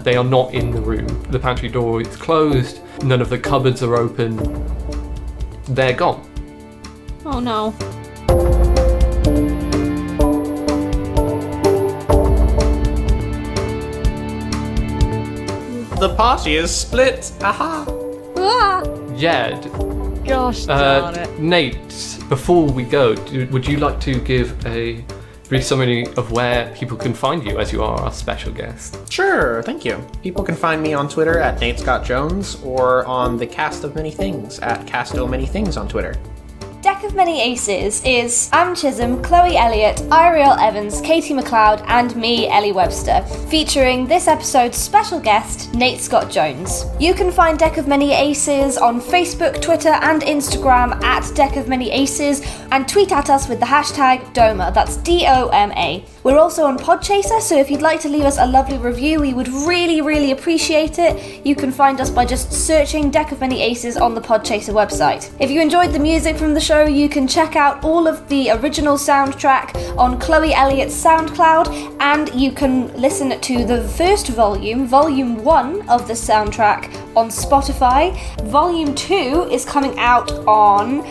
they are not in the room. The pantry door is closed. None of the cupboards are open. They're gone. Oh no. the party is split. Aha! Ah! Yeah. Gosh darn it. Nate, before we go, would you like to give a brief summary of where people can find you as you are our special guest? Sure, thank you. People can find me on Twitter at Nate Scott Jones or on the Cast of Many Things at Casto Many Things on Twitter. Deck of Many Aces is Am Chisholm, Chloe Elliott, Eiriol Evans, Katie McLeod, and me, Ellie Webster, featuring this episode's special guest, Nate Scott Jones. You can find Deck of Many Aces on Facebook, Twitter, and Instagram at Deck of Many Aces, and tweet at us with the hashtag DOMA, that's DOMA. We're also on Podchaser, so if you'd like to leave us a lovely review, we would really, really appreciate it. You can find us by just searching Deck of Many Aces on the Podchaser website. If you enjoyed the music from the show, you can check out all of the original soundtrack on Chloe Elliott's SoundCloud, and you can listen to the first volume, Volume 1 of the soundtrack on Spotify. Volume 2 is coming out on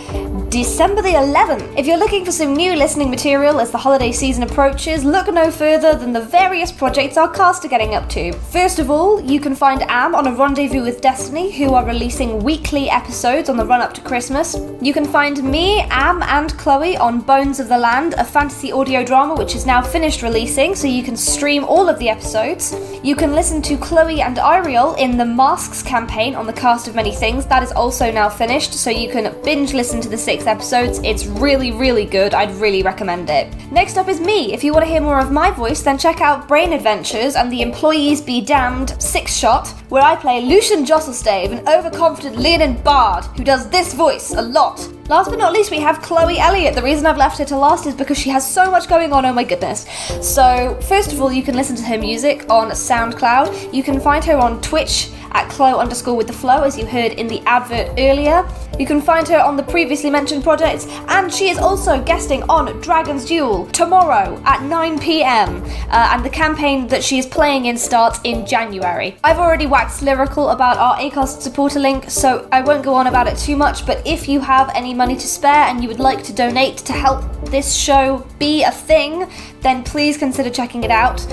December the 11th. If you're looking for some new listening material as the holiday season approaches, look no further than the various projects our cast are getting up to. First of all, you can find Am on A Rendezvous with Destiny, who are releasing weekly episodes on the run-up to Christmas. You can find me, Am, and Chloe on Bones of the Land, a fantasy audio drama which is now finished releasing, so you can stream all of the episodes. You can listen to Chloe and Eiriol in the Masks campaign on the Cast of Many Things. That is also now finished, so you can binge listen to the 6 episodes. It's really, really good. I'd really recommend it. Next up is me. If you want to hear more of my voice, then check out Brain Adventures and the Employees Be Damned 6-shot, where I play Lucian Josselstave, an overconfident Leonin bard who does this voice a lot. Last but not least, we have Chloe Elliott. The reason I've left her to last is because she has so much going on, oh my goodness. So, first of all, you can listen to her music on SoundCloud. You can find her on Twitch at Chloe_with_the_flow, as you heard in the advert earlier. You can find her on the previously mentioned projects, and she is also guesting on Dragon's Duel tomorrow at 9 p.m. And the campaign that she is playing in starts in January. I've already waxed lyrical about our Acast supporter link, so I won't go on about it too much, but if you have any money to spare and you would like to donate to help this show be a thing, then please consider checking it out.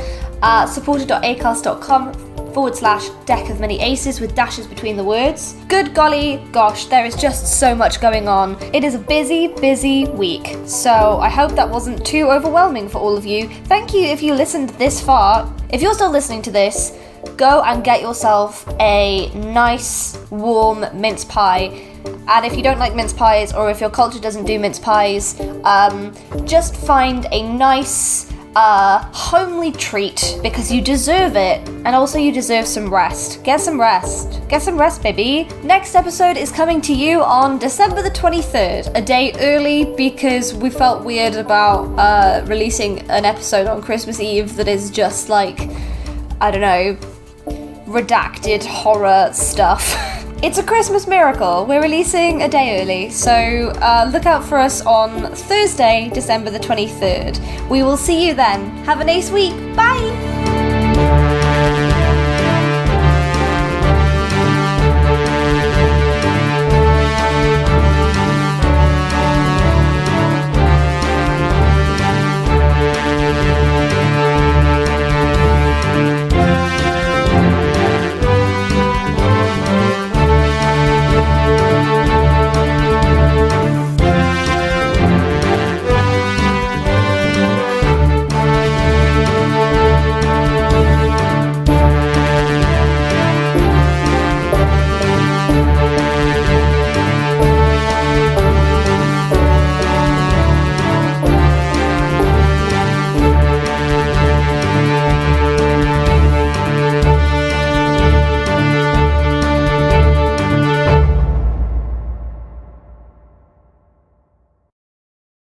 supporter.acast.com/Deck of Many Aces with dashes between the words. Good golly gosh, there is just so much going on. It is a busy, busy week. So I hope that wasn't too overwhelming for all of you. Thank you if you listened this far. If you're still listening to this, go and get yourself a nice, warm mince pie And if you don't like mince pies, or if your culture doesn't do mince pies, just find a nice homely treat, because you deserve it, and also you deserve some rest. Get some rest, baby. Next episode is coming to you on December the 23rd, a day early because we felt weird about releasing an episode on Christmas Eve that is just like, I don't know, redacted horror stuff. It's a Christmas miracle. We're releasing a day early, so look out for us on Thursday, December the 23rd. We will see you then. Have a nice week. Bye!